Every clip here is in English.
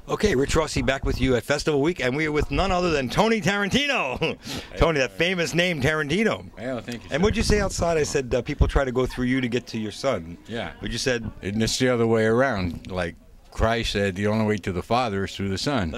Okay, Rich Rossi back with you at Festival Week, and we are with none other than Tony Tarantino. Tony, that famous name, Tarantino. Well, thank you, sir. And what'd you say outside? I said people try to go through you to get to your son. Yeah. But you said... And it's the other way around. Like Christ said, the only way to the Father is through the Son.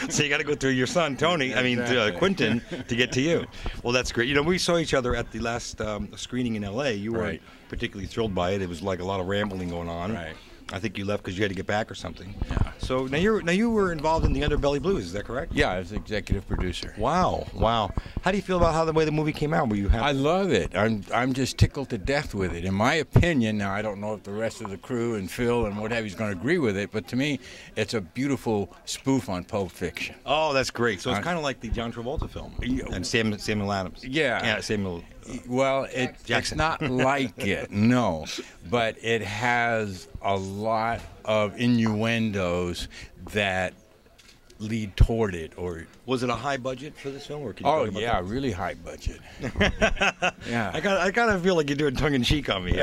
So you got to go through your son, Tony, Exactly. Quentin, to get to you. Well, that's great. You know, we saw each other at the last screening in L.A. You weren't Right. particularly thrilled by it. It was like a lot of rambling going on. Right. I think you left because you had to get back or something. Yeah. So now you were involved in the Underbelly Blues, is that correct? Yeah, I was executive producer. Wow, wow. How do you feel about how the way the movie came out? Were you happy? I love it. I'm just tickled to death with it. In my opinion, now I don't know if the rest of the crew and Phil and what have you is going to agree with it, but to me, it's a beautiful spoof on Pulp Fiction. Oh, that's great. So it's kind of like the John Travolta film and Samuel Adams. Yeah. Samuel. Well, it's Jackson. not like it, no, but it has a lot of innuendos that lead toward it. Or Was it a high budget for this film? Or can you talk about that? Really high budget. Yeah. I kind of feel like you're doing tongue in cheek on me.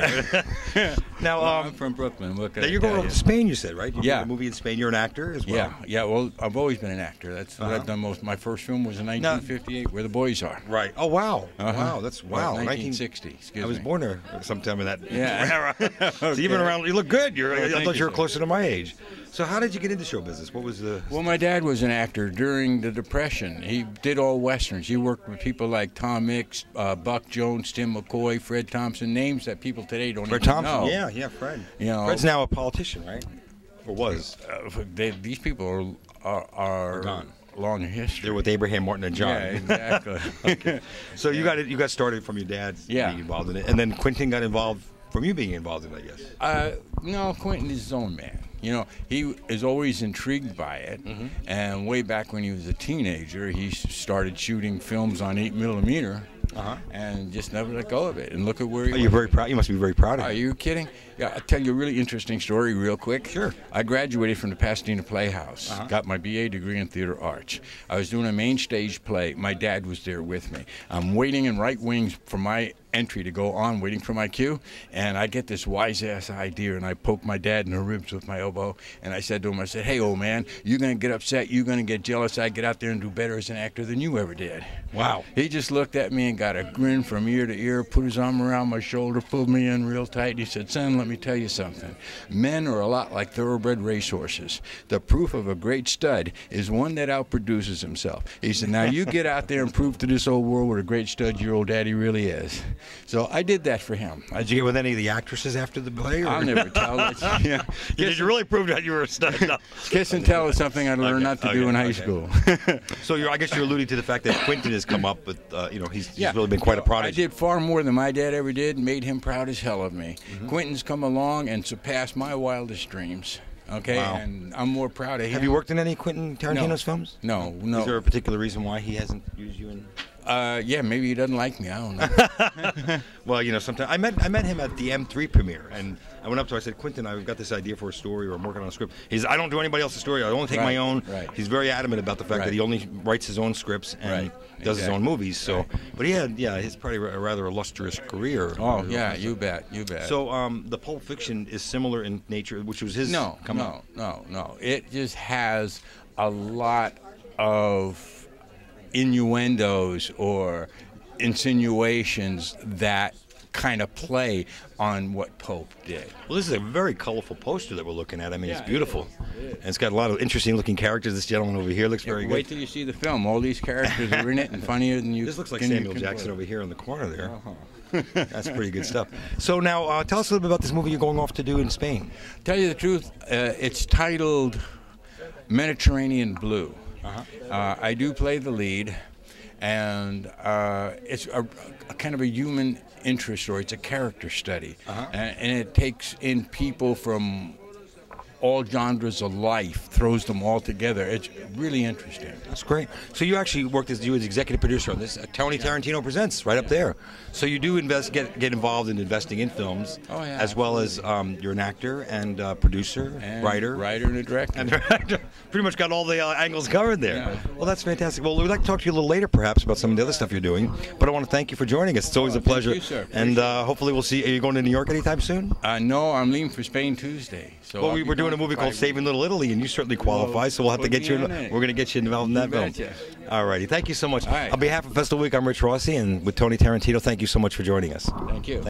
Now, I'm from Brooklyn. What can now I you're tell going you? over to Spain. You said, right? You Yeah. did a movie in Spain. You're an actor as well. Yeah. Well, I've always been an actor. That's what I've done most. My first film was in 1958, Where the Boys Are. Right. Oh wow. Uh-huh. Wow. That's wow. 1960. Excuse I was me. born there sometime in that Yeah. era. So you've been around. You look good. I thank thought you, you were sir. closer to my age. So how did you get into show business? What was the? Well, my dad was an actor during the Depression. He did all westerns. He worked with people like Tom Mix, Buck Jones, Tim McCoy, Fred Thompson, names that people today don't Fred even Thompson. know. Yeah, Fred. You know, Fred's now a politician, right? Or was? These people are gone. long in history. They're with Abraham, Martin, and John. Yeah, exactly. So you got started from your dad being involved in it, and then Quentin got involved from you being involved in it, I guess. No, Quentin is his own man. You know, he is always intrigued by it, and way back when he was a teenager, he started shooting films on 8mm, and just never let go of it. And look at where he You're very proud. You must be very proud of Are it. you kidding? Yeah, I'll tell you a really interesting story real quick. Sure. I graduated from the Pasadena Playhouse, got my BA degree in theater arts. I was doing a main stage play. My dad was there with me. I'm waiting in right wings for my entry to go on, waiting for my cue, and I get this wise-ass idea, and I poke my dad in the ribs with my elbow, and I said to him, I said, hey, old man, you're going to get upset, you're going to get jealous, I get out there and do better as an actor than you ever did. Wow. He just looked at me and got a grin from ear to ear, put his arm around my shoulder, pulled me in real tight, and he said, son, let me tell you something. Men are a lot like thoroughbred racehorses. The proof of a great stud is one that outproduces himself. He said, now you get out there and prove to this old world what a great stud your old daddy really is. So I did that for him. Did you get with any of the actresses after the play? Or? I'll never tell. Yeah. Did you really prove that you were a stud? No. Kiss and tell is something I learned not to do in high school. So I guess you're alluding to the fact that Quentin has come up with, he's really been quite a prodigy. I did far more than my dad ever did and made him proud as hell of me. Quentin's come along and surpassed my wildest dreams. Okay, Wow. and I'm more proud of him. Have you worked in any Quentin Tarantino's films? No. Is there a particular reason why he hasn't used you in? Yeah, maybe he doesn't like me. I don't know. Well, sometimes I met him at the M3 premiere, and I went up to him, I said, Quentin, I've got this idea for a story, or I'm working on a script. I don't do anybody else's story. I only take my own. Right. He's very adamant about the fact that he only writes his own scripts and does his own movies. So, but he had, he's probably a rather illustrious career. Oh yeah, you bet. So the Pulp Fiction is similar in nature, which was his. No. It just has a lot of innuendos or insinuations that kind of play on what Pope did. Well, this is a very colorful poster that we're looking at. I mean, it's beautiful. And it's got a lot of interesting looking characters. This gentleman over here looks very good. Wait till you see the film. All these characters are in it and funnier than you. This looks like Samuel Jackson over here in the corner there. That's pretty good stuff. So now, tell us a little bit about this movie you're going off to do in Spain. Tell you the truth, it's titled Mediterranean Blue. I do play the lead, and it's a kind of a human interest story. It's a character study, and it takes in people from all genres of life, throws them all together. It's really interesting. That's great. So you actually worked as executive producer on this. Tony Tarantino Presents, right up there. So you do get involved in investing in films, as well as you're an actor and producer, and writer and a director. And pretty much got all the angles covered there. Yeah. Well, that's fantastic. Well, we'd like to talk to you a little later, perhaps, about some of the other stuff you're doing. But I want to thank you for joining us. It's always a pleasure. Thank you, sir. And hopefully we'll see. Are you going to New York anytime soon? No, I'm leaving for Spain Tuesday. So well, we're doing doing a movie called Saving Little Italy, and you certainly qualify. So we'll have to get you. We're going to get you involved in that film. All righty. Thank you so much. On behalf of Festival Week, I'm Rich Rossi, and with Tony Tarantino, thank you so much for joining us. Thank you.